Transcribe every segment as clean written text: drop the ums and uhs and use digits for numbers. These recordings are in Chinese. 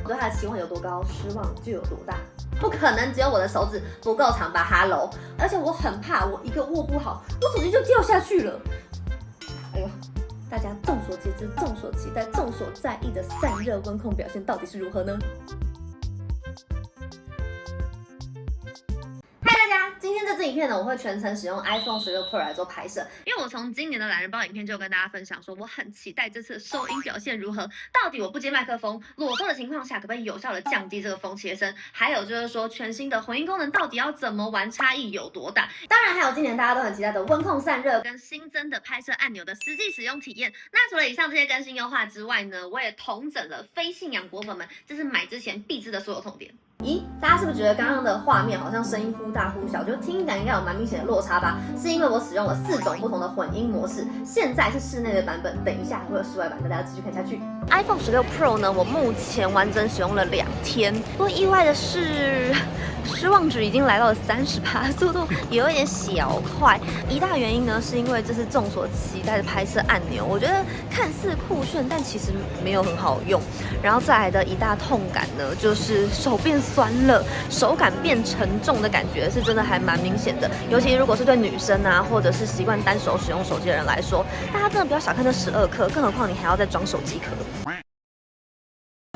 我对它的期望有多高，失望就有多大。不可能只有我的手指不够长吧 ，Hello！ 而且我很怕我一个握不好，我手机就掉下去了。哎呦，大家众所皆知、众所期待、众所在意的散热温控表现到底是如何呢？今天这支影片呢，我会全程使用 iPhone 16 Pro 来做拍摄，因为我从今年的懒人包影片就跟大家分享说，我很期待这次收音表现如何。到底我不接麦克风裸收的情况下，可不可以有效的降低这个风切声？还有就是说，全新的混音功能到底要怎么玩，差异有多大？当然还有今年大家都很期待的温控散热跟新增的拍摄按钮的实际使用体验。那除了以上这些更新优化之外呢，我也统整了非信仰果粉们这是买之前必知的所有痛点。咦，大家是不是觉得刚刚的画面好像声音忽大忽小，就听感应该有蛮明显的落差吧？是因为我使用了4种不同的混音模式，现在是室内的版本，等一下还会有室外版，大家继续看下去。iPhone 16 Pro 呢，我目前完整使用了2天，不过意外的是，失望值已经来到了30%，速度也有一点小快。一大原因呢，是因为这是众所期待的拍摄按钮，我觉得看似酷炫，但其实没有很好用。然后再来的一大痛感呢，就是手变酸了，手感变沉重的感觉是真的还蛮明显的。尤其如果是对女生啊，或者是习惯单手使用手机的人来说，大家真的不要小看这12克，更何况你还要再装手机壳。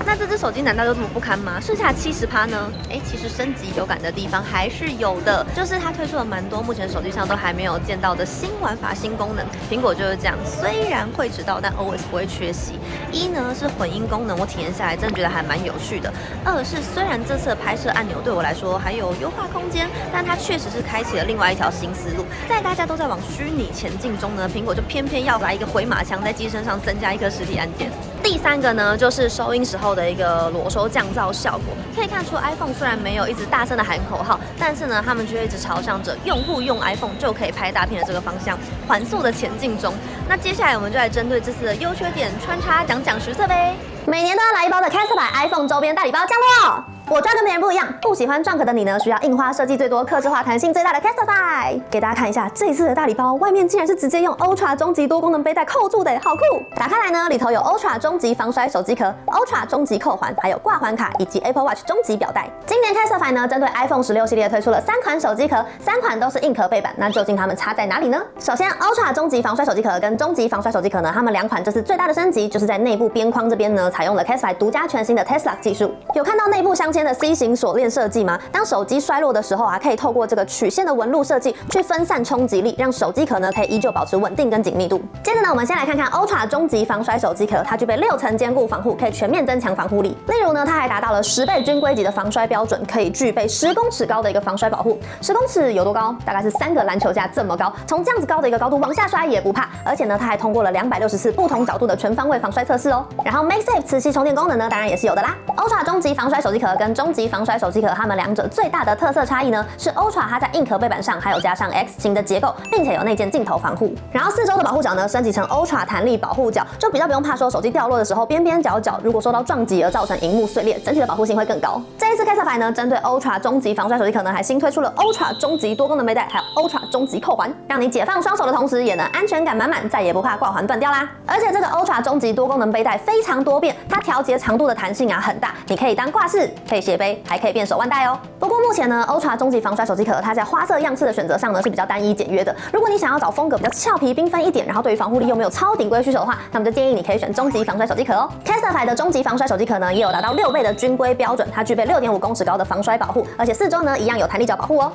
那这只手机难道就这么不堪吗？剩下70%呢？其实升级有感的地方还是有的，就是它推出了蛮多目前手机上都还没有见到的新玩法、新功能。苹果就是这样，虽然会迟到，但 always 不会缺席。一呢是混音功能，我体验下来真的觉得还蛮有趣的。二是虽然这次的拍摄按钮对我来说还有优化空间，但它确实是开启了另外一条新思路。在大家都在往虚拟前进中呢，苹果就偏偏要来一个回马枪，在机身上增加一颗实体按键。第3个呢，就是收音时候的一个裸收降噪效果。可以看出 iPhone 虽然没有一直大声的喊口号，但是呢，他们却一直朝向着用户用 iPhone 就可以拍大片的这个方向缓速的前进中。那接下来我们就来针对这次的优缺点穿插讲实测呗。每年都要来一包的 Casetify iPhone 周边大礼包降落。我抓跟别人不一样，不喜欢Junk的你呢，需要印花设计最多、客制化弹性最大的 Casetify。给大家看一下这次的大礼包，外面竟然是直接用 Ultra 终极多功能背带扣住的，好酷！打开来呢，里头有 Ultra 终极防摔手机壳、Ultra 终极扣环，还有挂环卡以及 Apple Watch 终极表带。今年 Casetify 呢，针对 iPhone 16系列推出了3款手机壳，3款都是硬壳背板。那究竟它们差在哪里呢？首先 ，Ultra 终极防摔手机壳跟终极防摔手机壳呢，它们2款这次最大的升级，就是在内部边框这边呢，采用了 Casetify 独家全新的 Tesla 技术。有看到内部镶嵌的 C 型锁链设计吗？当手机摔落的时候啊，可以透过这个曲线的纹路设计去分散冲击力，让手机壳呢可以依旧保持稳定跟紧密度。接着呢，我们先来看看 Ultra 终极防摔手机壳，它具备6层坚固防护，可以全面增强防护力。例如呢，它还达到了10倍军规级的防摔标准，可以具备10公尺高的一个防摔保护。10公尺有多高？大概是3个篮球架这么高。从这样子高的一个高度往下摔也不怕，而且呢，它还通过了260次不同角度的全方位防摔测试哦。然后 MagSafe 磁吸充电功能呢，当然也是有的啦。Ultra 终极防摔手机壳跟终极防摔手机壳，它们2者最大的特色差异呢，是 Ultra 它在硬壳背板上还有加上 X 型的结构，并且有内建镜头防护。然后4周的保护角呢，升级成 Ultra 弹力保护角，就比较不用怕说手机掉落的时候边边角角如果受到撞击而造成荧幕碎裂，整体的保护性会更高。这一次 Casetify 呢，针对 Ultra 终极防摔手机壳呢，还新推出了 Ultra 终极多功能背带，还有 Ultra 终极扣环，让你解放双手的同时，也能安全感满满，再也不怕挂环断掉啦。而且这个 Ultra 终极多功能背带非常多变，它调节长度的弹性啊很大，你可以当挂饰，可以斜背，还可以变手腕带哦。不过目前呢 ，Ultra 终极防摔手机壳它在花色样式的选择上呢是比较单一简约的。如果你想要找风格比较俏皮缤纷一点，然后对于防护力又没有超顶规需求的话，那么就建议你可以选终极防摔手机壳哦。Casetify 的终极防摔手机壳呢，也有达到6倍的军规标准，它具备6.5公尺高的防摔保护，而且4周呢一样有弹力角保护哦。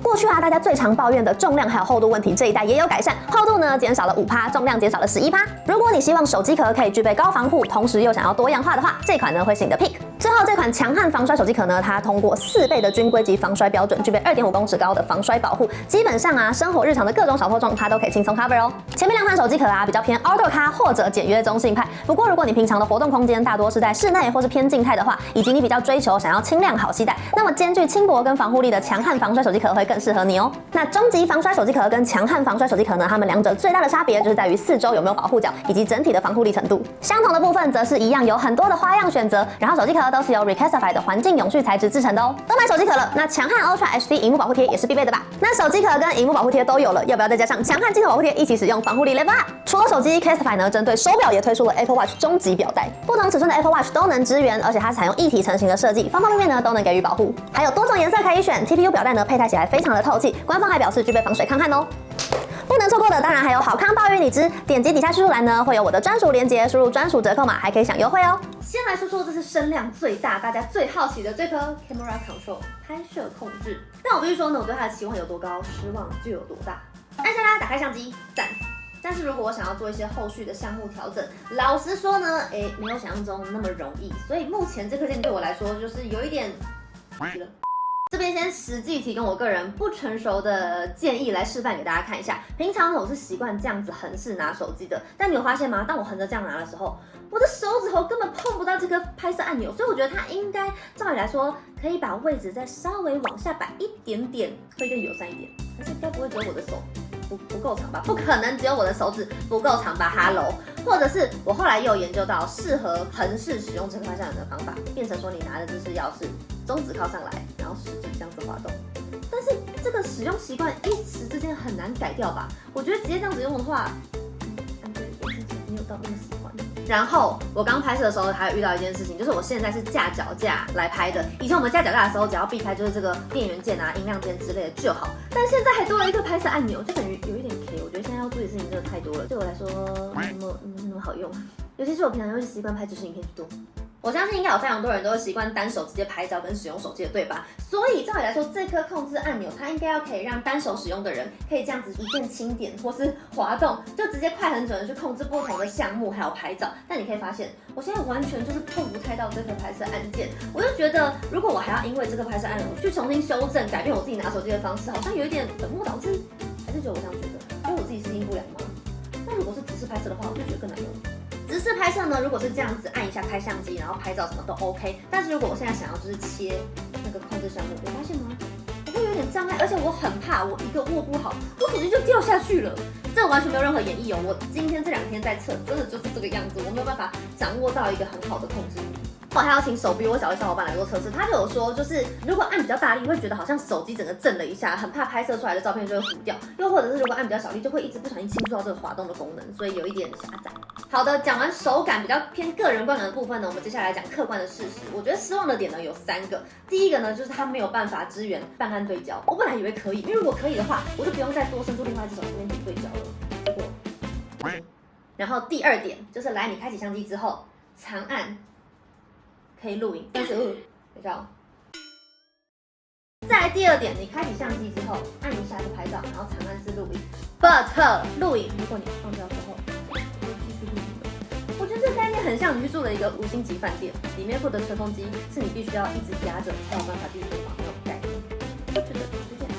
过去啊，大家最常抱怨的重量还有厚度问题，这一代也有改善，厚度呢减少了5%，重量减少了11%。如果你希望手机壳可以具备高防护，同时又想要多样化的话，这款呢会是你的 pick。最后这款强悍防摔手机壳呢，它通过4倍的军规级防摔标准，具备2.5公尺高的防摔保护，基本上啊，生活日常的各种小破撞它都可以轻松 cover 哦。前面2款手机壳啊，比较偏 outdoor 咖或者简约中性派。不过如果你平常的活动空间大多是在室内或是偏静态的话，以及你比较追求想要轻量好携带，那么兼具轻薄跟防护力的强悍防摔手机壳会更适合你哦。那终极防摔手机壳跟强悍防摔手机壳呢，它们2者最大的差别就是在于4周有没有保护角，以及整体的防护力程度。相同的部分则是一样有很多的花样选择，然后手机壳都是由 Recasetify 的环境永续材质制成的哦。都买手机壳了，那强悍 Ultra HD 萤幕保护贴也是必备的吧？那手机壳跟萤幕保护贴都有了，要不要再加上强悍镜头保护贴一起使用，防护力 level up。除了手机 ，Casetify 呢针对手表也推出了 Apple Watch 终极表带，不同尺寸的 Apple Watch 都能支援，而且它是采用一体成型的设计，方方面面呢都能给予保护。还有多种颜色可以选 ，TPU 表带呢佩戴起来非常的透气，官方还表示具备防水抗汗哦。不能错过的当然还有好康鲍鱼礼汁，点击底下叙述栏呢会有我的专属链接，输入专属折扣码还可以享优惠哦。先来说说这是声量最大、大家最好奇的这颗 Camera Control 拍摄控制。但我必须说呢，我对它的期望有多高，失望就有多大。按下啦，打开相机，赞。但是如果我想要做一些后续的项目调整，老实说呢，没有想象中那么容易。所以目前这颗镜对我来说就是有一点了。这边先实际提供我个人不成熟的建议来示范给大家看一下。平常呢我是习惯这样子横式拿手机的，但你有发现吗？当我横着这样拿的时候，我的手指头根本碰不到这个拍摄按钮，所以我觉得它应该照理来说可以把位置再稍微往下摆一点点，会更友善一点。可是该不会只有我的手不够长吧？不可能只有我的手指不够长吧 ？Hello， 或者是我后来又有研究到适合横式使用这个拍摄按钮的方法，变成说你拿的姿势要是中指靠上来，然后食指这样子滑动。但是这个使用习惯一时之间很难改掉吧？我觉得直接这样子用的话，对我自己没有到那么喜欢。然后我刚拍摄的时候还有遇到一件事情，就是我现在是架脚架来拍的。以前我们架脚架的时候，只要避开就是这个电源键啊、音量键之类的就好。但现在还多了一个拍摄按钮，就感觉有一点 K。我觉得现在要注意的事情真的太多了，对我来说没那么好用。尤其是我平常又是习惯拍即时影片居多。我相信应该有非常多人都会习惯单手直接拍照跟使用手机的，对吧？所以照理来说，这颗控制按钮它应该要可以让单手使用的人可以这样子一键轻点或是滑动，就直接快很准的去控制不同的项目还有拍照。但你可以发现，我现在完全就是碰不太到这个拍摄按键，我就觉得如果我还要因为这个拍摄按钮去重新修正改变我自己拿手机的方式，好像有一点本末倒置。还是只有我这样觉得？因为我自己适应不良吗？那如果是直视拍摄的话，我就觉得更难用。直视拍摄呢，如果是这样子按一下开相机，然后拍照什么都 OK。但是如果我现在想要就是切那个控制项目，你发现吗？我会有点障碍，而且我很怕我一个握不好，我手机就掉下去了。这完全没有任何演绎哦，我今天这2天在测，真的就是这个样子，我没有办法掌握到一个很好的控制。我还要请手臂我小的小伙伴来做测试，他就有说，就是如果按比较大力，会觉得好像手机整个震了一下，很怕拍摄出来的照片就会糊掉；又或者是如果按比较小力，就会一直不小心轻触到这个滑动的功能，所以有一点狭窄。好的，讲完手感比较偏个人观感的部分呢，我们接下来讲客观的事实。我觉得失望的点呢有3个。第一个呢，就是它没有办法支援半按对焦，我本来以为可以，因为如果可以的话，我就不用再多伸出另外一只手这边点对焦了。结果，然后第2点就是来你开启相机之后，长按可以录影，35，等一下哦。再来第2点，你开启相机之后，按一下是拍照，然后长按是录影。But 录影，如果你放掉之后，继续录影的。我觉得这个概念很像你去住了一个5星级饭店，里面附的吹风机是你必须要一直压着才有办法继续睡房那种概念。我觉得是这样。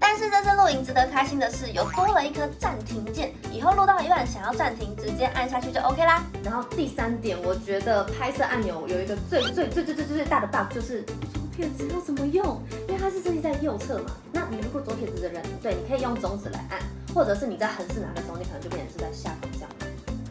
但是这次录影值得开心的是，有多了一颗暂停键，以后录到一半想要暂停，直接按下去就 OK 啦。然后第3点，我觉得拍摄按钮有一个最大的 bug， 就是左撇子要怎么用？因为它是设计在右侧嘛。那你如果左撇子的人，对，你可以用中指来按，或者是你在横式拿的时候，你可能就变成是在下方这样。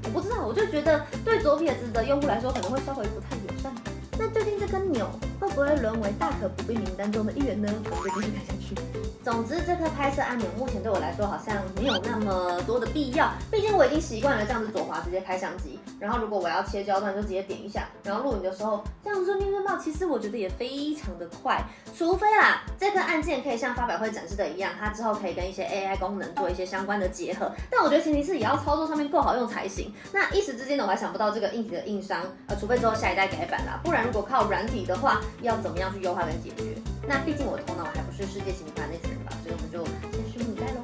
我不知道，我就觉得对左撇子的用户来说，可能会稍微不太友善。那究竟这根钮会不会沦为大可不必名单中的一员呢？我们就继续看下去。总之，这颗拍摄按钮目前对我来说好像没有那么多的必要，毕竟我已经习惯了这样子左滑直接开相机，然后如果我要切焦段就直接点一下，然后录影的时候这样顺便顺报，其实我觉得也非常的快，除非啦这颗按键可以像发表会展示的一样，它之后可以跟一些 AI 功能做一些相关的结合，但我觉得前提是也要操作上面够好用才行。那一时之间呢，我还想不到这个硬体的硬伤，除非之后下一代改版啦，不然如果靠软体的话，要怎么样去优化跟解决？那毕竟我的头脑还不是世界奇葩那群人吧，所以我们就先拭目以待喽。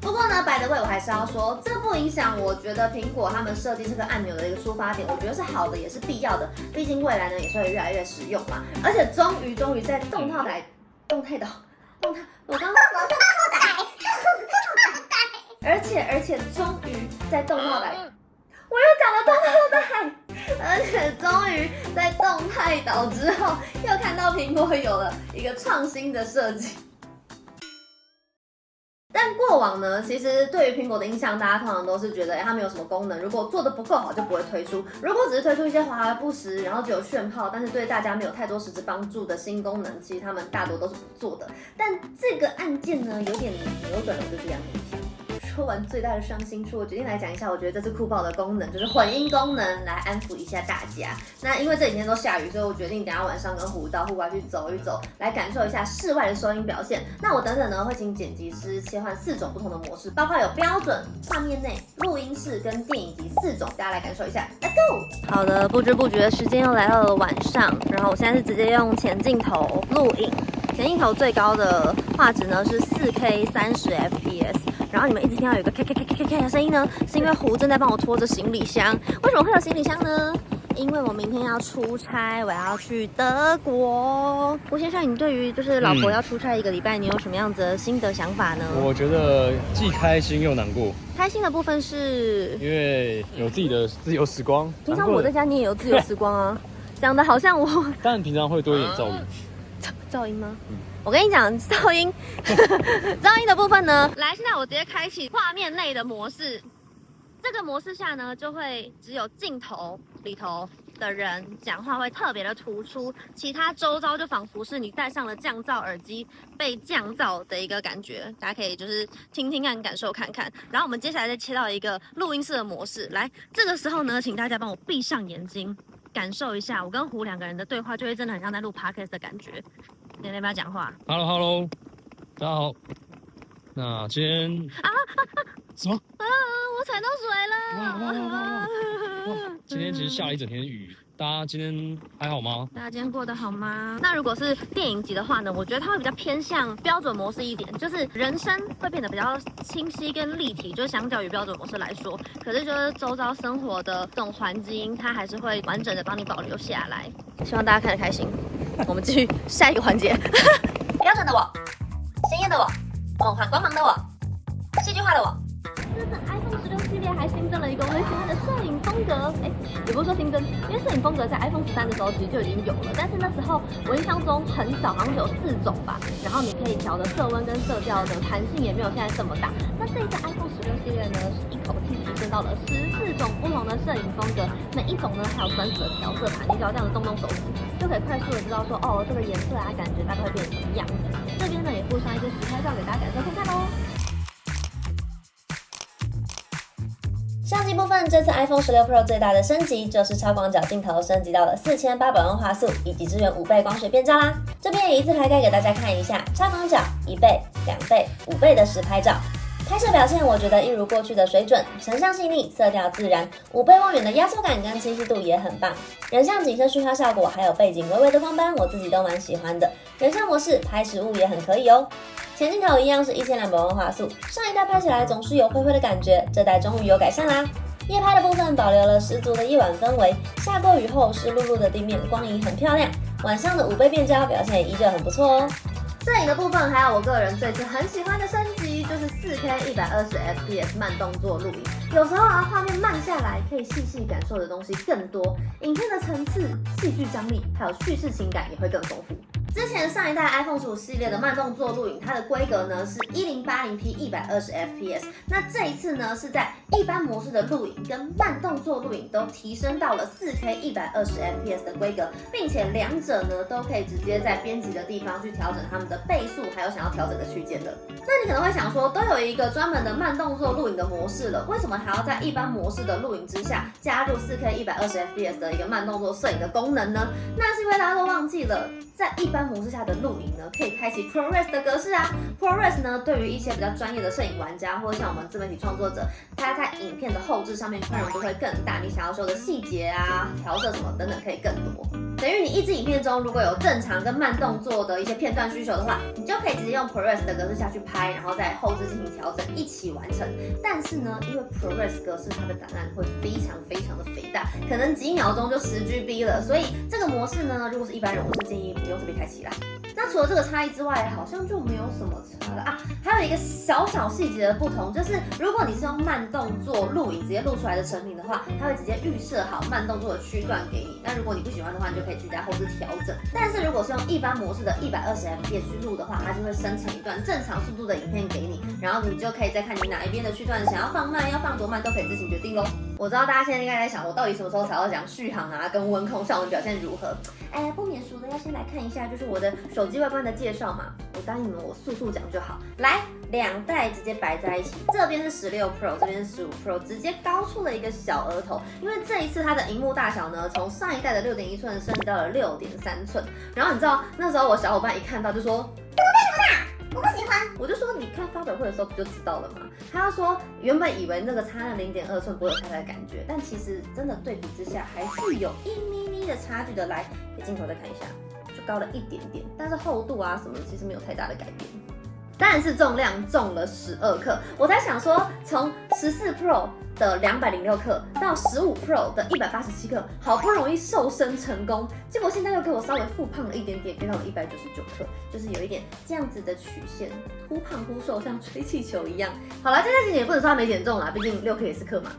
不过呢，by the way，我还是要说，这不影响我觉得苹果他们设计这个按钮的一个出发点，我觉得是好的，也是必要的。毕竟未来呢也是会越来越实用嘛。而且终于在动态岛，我刚刚而且终于在动态岛，我又讲了动态岛。而且终于在动态岛之后，又看到苹果有了一个创新的设计。但过往呢，其实对于苹果的印象，大家通常都是觉得，它没有什么功能，如果做的不够好就不会推出。如果只是推出一些华而不实，然后只有炫炮，但是对大家没有太多实质帮助的新功能，其实他们大多都是不做的。但这个案件呢，有点扭转了我对这样的印象。说完最大的伤心处，我决定来讲一下，我觉得这次酷爆的功能就是混音功能，来安抚一下大家。那因为这几天都下雨，所以我决定等一下晚上跟虎到户外去走一走，来感受一下室外的收音表现。那我等等呢会请剪辑师切换4种不同的模式，包括有标准、画面内、录音室跟电影级4种，大家来感受一下。Let's go！ 好的，不知不觉时间又来到了晚上，然后我现在是直接用前镜头录影，前镜头最高的画质呢是4K 30 FPS。然后你们一直听到有一个咔咔咔咔咔的声音呢，是因为胡正在帮我拖着行李箱。为什么会有行李箱呢？因为我明天要出差，我要去德国。胡先生，你对于就是老婆要出差1个礼拜，你有什么样子的心得想法呢？我觉得既开心又难过。开心的部分是，因为有自己的自由时光。平常我在家你也有自由时光啊，讲的好像我。但平常会多一点噪音。噪音吗？我跟你讲，噪音的部分呢，来，现在我直接开启画面内的模式。这个模式下呢，就会只有镜头里头的人讲话会特别的突出，其他周遭就仿佛是你戴上了降噪耳机被降噪的一个感觉。大家可以就是听听看，感受看看。然后我们接下来再切到一个录音室的模式，来，这个时候呢，请大家帮我闭上眼睛，感受一下我跟胡2个人的对话，就会真的很像在录 podcast 的感觉。你要不要讲话 ？Hello， 大家好。那今天什么？我踩到水了！今天其实下了一整天雨，大家今天还好吗？大家今天过得好吗？那如果是电影级的话呢，我觉得它会比较偏向标准模式一点，就是人声会变得比较清晰跟立体，就是相较于标准模式来说。可是就是周遭生活的这种环境，它还是会完整的帮你保留下来。希望大家看得开心。我们继续下一个环节。标准的我，鲜艳的我，梦幻光芒的我，戏剧化的我。这次 iPhone 16系列还新增了一个我很喜欢的摄影风格，也不是说新增，因为摄影风格在 iPhone 13的时候其实就已经有了，但是那时候我印象中很少，好像只有4种吧。然后你可以调的色温跟色调的弹性也没有现在这么大。那这一次 iPhone 16系列呢，是一口气提升到了14种不同的摄影风格，每一种呢还有专属的调色盘，你只要这样子动动手指，就可以快速的知道说，哦，这个颜色啊，感觉大概会变成什么样子。这边呢也附上一些实拍照给大家感受看看咯。相机部分，这次 iPhone 16 Pro 最大的升级就是超广角镜头升级到了4800万画素，以及支援5倍光学变焦啦。这边也一字排开给大家看一下，超广角1倍、2倍、5倍的实拍照。拍摄表现我觉得一如过去的水准，成像细腻，色调自然，5倍望远的压缩感跟清晰度也很棒。人像景深虚化效果，还有背景微微的光斑，我自己都蛮喜欢的。人像模式拍实物也很可以哦。前镜头一样是1200万画素，上一代拍起来总是有灰灰的感觉，这代终于有改善啦。夜拍的部分保留了十足的夜晚氛围，下过雨后湿漉漉的地面光影很漂亮，晚上的5倍变焦表现也依旧很不错哦。摄影的部分还有我个人这次很喜欢的升级，就是 4K 120fps 慢动作录影。有时候啊，画面慢下来，可以细细感受的东西更多，影片的层次、戏剧张力，还有叙事情感也会更丰富。之前上一代 iPhone 15系列的慢动作录影，它的规格呢是 1080p 120fps， 那这一次呢是在一般模式的录影跟慢动作录影都提升到了 4K 120fps 的规格，并且两者呢都可以直接在编辑的地方去调整它们的倍速，还有想要调整的区间的。那你可能会想说，都有一个专门的慢动作录影的模式了，为什么还要在一般模式的录影之下加入 4K 120fps 的一个慢动作摄影的功能呢？那是因为大家都忘记了，在一般模式下的录影呢，可以开启 ProRes 的格式啊。ProRes 呢，对于一些比较专业的摄影玩家，或者像我们自媒体创作者，它在影片的后置上面宽容度会更大，你想要修的细节啊、调色什么等等可以更多。等于你一支影片中如果有正常跟慢动作的一些片段需求的话，你就可以直接用 ProRes 的格式下去拍，然后在后置进行调整，一起完成。但是呢，因为 ProRes 格式它的档案会非常的肥大，可能几秒钟就10GB 了，所以这个模式呢，如果是一般人，我是建议不用特别开启啦。那除了这个差异之外，好像就没有什么差了啊。还有一个小小细节的不同，就是如果你是用慢动作录影直接录出来的成品的话，它会直接预设好慢动作的区段给你。那如果你不喜欢的话，你就可以去在后置调整。但是如果是用一般模式的120fps 去录的话，它就会生成一段正常速度的影片给你，然后你就可以再看你哪一边的区段想要放慢，要放多慢都可以自行决定咯。我知道大家现在应该在想，我到底什么时候才要讲续航啊，跟温控效能表现如何？哎，不免俗的要先来看一下，就是我的手机外观的介绍嘛。我答应你们，我速讲就好。来，两代直接摆在一起，这边是16 Pro， 这边是15 Pro， 直接高出了一个小额头。因为这一次它的荧幕大小呢，从上一代的6.1寸升级到了6.3寸。然后你知道那时候我小伙伴一看到就说，我不喜欢，我就说你看发表会的时候不就知道了吗？他要说原本以为那个差那0.2寸不会有太大的感觉，但其实真的对比之下还是有1咪咪的差距的。来，给镜头再看一下，就高了一点点，但是厚度啊什么的其实没有太大的改变。但是重量重了12克，我才想说从14 Pro 的206克到15 Pro 的187克，好不容易瘦身成功，结果现在又给我稍微复胖了一点点，变到了199克，就是有一点这样子的曲线，忽胖忽瘦，像吹气球一样。好了，这件事情也不能说他没减重啦，毕竟6克也是克嘛。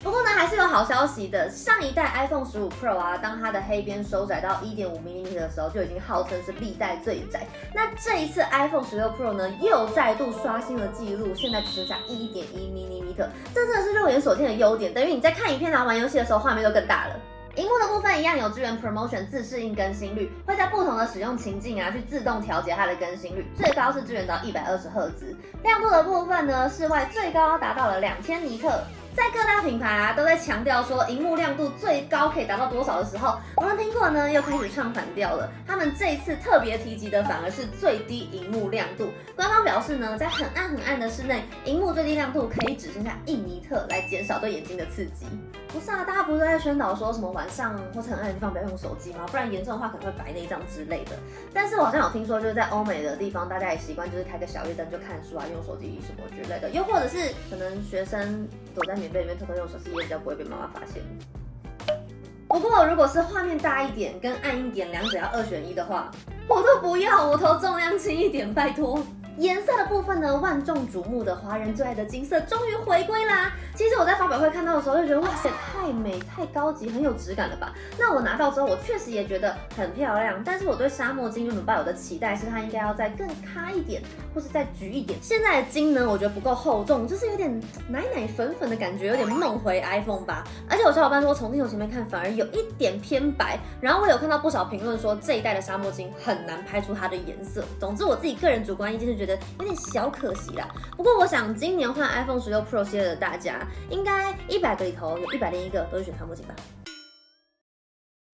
不过呢，还是有好消息的。上一代 iPhone 15 Pro 啊，当它的黑边收窄到1.5mm 的时候，就已经号称是历代最窄。那这一次 iPhone 16 Pro 呢，又再度刷新了纪录，现在只剩下1.1mm，这真的是肉眼所见的优点，等于你在看影片啊、玩游戏的时候，画面都更大了。荧幕的部分一样有支援 Promotion 自适应更新率，会在不同的使用情境啊去自动调节它的更新率，最高是支援到120赫兹。亮度的部分呢，室外最高达到了2000尼特。在各大品牌啊都在强调说萤幕亮度最高可以达到多少的时候，我们苹果呢又开始唱反调了。他们这一次特别提及的反而是最低萤幕亮度。官方表示呢，在很暗的室内，萤幕最低亮度可以只剩下1尼特，来减少对眼睛的刺激。不是啊，大家不是在宣导说什么晚上或是很暗的地方不要用手机吗？不然严重的话可能会白内障之类的。但是我好像有听说，就是在欧美的地方，大家也习惯就是开个小夜灯就看书啊，用手机什么之类的。又或者是可能学生躲在棉被里面偷偷用手机，也比较不会被妈妈发现。不过如果是画面大一点跟暗一点，两者要2选1的话，我都不要，我投重量轻一点，拜托。颜色的部分呢，万众瞩目的华人最爱的金色终于回归啦！其实我在发表会看到的时候就觉得，哇塞，太美、太高级、很有质感了吧？那我拿到之后，我确实也觉得很漂亮。但是我对沙漠金原本抱有的期待是它应该要再更咖一点，或是再橘一点。现在的金呢，我觉得不够厚重，就是有点奶粉的感觉，有点梦回 iPhone 吧。而且我小伙伴说，从镜头前面看反而有一点偏白。然后我有看到不少评论说，这一代的沙漠金很难拍出它的颜色。总之，我自己个人主观意见是觉得有点小可惜啦。不过我想今年换 iPhone 16 Pro 系列的大家，应该100个里头有101个都是选沙漠金吧。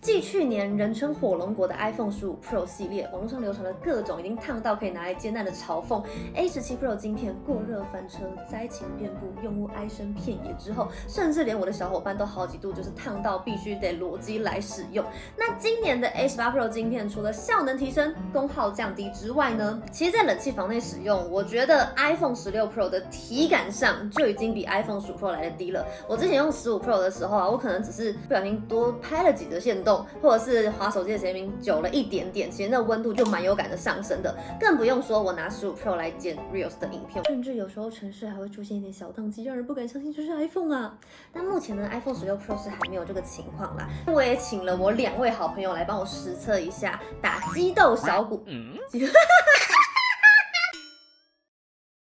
继去年人称火龙果的 iPhone 15 Pro 系列，网络上流传了各种已经烫到可以拿来煎蛋的嘲讽。A17 Pro 晶片过热翻车，灾情遍布，用户哀声遍野之后，甚至连我的小伙伴都好几度就是烫到必须得裸机来使用。那今年的 A18 Pro 晶片除了效能提升、功耗降低之外呢，其实在冷气房内使用，我觉得 iPhone 16 Pro 的体感上就已经比 iPhone 15 Pro 来的低了。我之前用15 Pro 的时候啊，我可能只是不小心多拍了几则限动，或者是滑手机的时间久了一点点，其实那温度就蛮有感的上升的，更不用说我拿15 Pro 来剪 Reels 的影片，甚至有时候城市还会出现一点小宕机，让人不敢相信这是 iPhone 啊。但目前呢 iPhone 16 Pro 是还没有这个情况啦。我也请了我2位好朋友来帮我实测一下打激斗小鼓。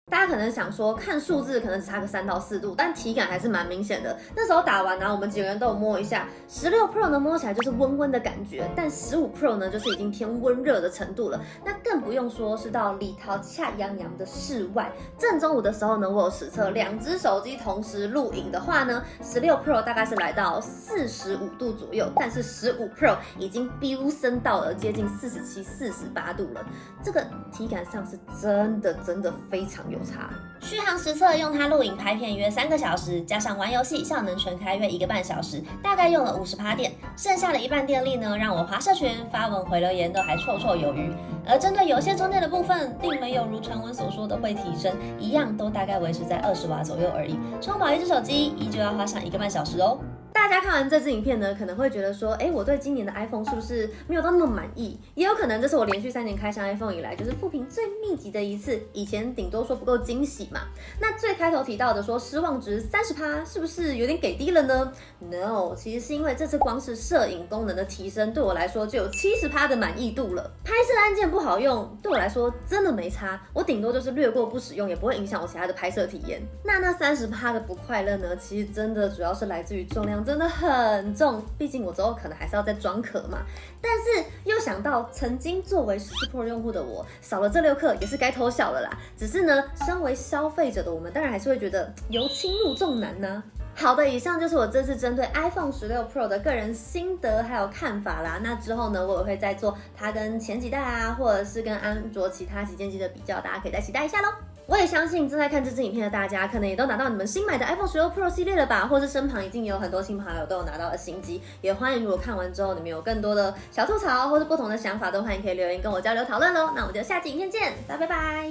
大家可能想说，看数字可能只差个3到4度，但体感还是蛮明显的。那时候打完呢，我们几个人都有摸一下，16 Pro 呢摸起来就是温温的感觉，但15 Pro 呢就是已经偏温热的程度了。那更不用说是到里头恰洋洋的室外。正中午的时候呢，我有实测2只手机同时录影的话呢，16 Pro 大概是来到45度左右，但是15 Pro 已经飙升到了接近47、48度了。这个体感上是真的非常有差。续航实测用它录影拍片约3个小时，加上玩游戏效能全开约1个半小时，大概用了50%电，剩下的一半电力呢，让我滑社群、发文、回留言都还绰绰有余。而针对有线充电的部分，并没有如传闻所说的会提升，一样都大概维持在20瓦左右而已。充饱一只手机依旧要花上1个半小时哦。大家看完这支影片呢，可能会觉得说，我对今年的 iPhone 是不是没有到那么满意？也有可能这是我连续3年开箱 iPhone 以来，就是负评最密集的一次。以前顶多说不够惊喜嘛。那最开头提到的说失望值30%，是不是有点给低了呢 ？No， 其实是因为这次光是摄影功能的提升，对我来说就有70%的满意度了。拍摄按键不好用，对我来说真的没差，我顶多就是略过不使用，也不会影响我其他的拍摄体验。那30%的不快乐呢，其实真的主要是来自于重量真的很重，毕竟我之后可能还是要再装壳嘛。但是又想到曾经作为14 Pro 用户的我，少了这6克也是该偷笑了啦。只是呢，身为消费者的我们，当然还是会觉得由轻入重难呢。好的，以上就是我这次针对 iPhone 16 Pro 的个人心得还有看法啦。那之后呢，我也会再做它跟前几代啊，或者是跟安卓其他旗舰机的比较，大家可以再期待一下咯。我也相信正在看这支影片的大家，可能也都拿到你们新买的 iPhone 16 Pro 系列了吧，或是身旁已经有很多亲朋好友都有拿到了新机。也欢迎如果看完之后你们有更多的小吐槽或是不同的想法，都欢迎可以留言跟我交流讨论咯。那我们就下期影片见，大家拜拜。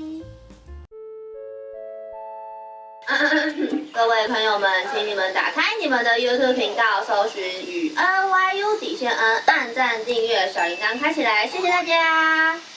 各位朋友们，请你们打开你们的 YouTube 频道，搜寻与NYU_N，按赞、订阅、小铃铛开起来，谢谢大家。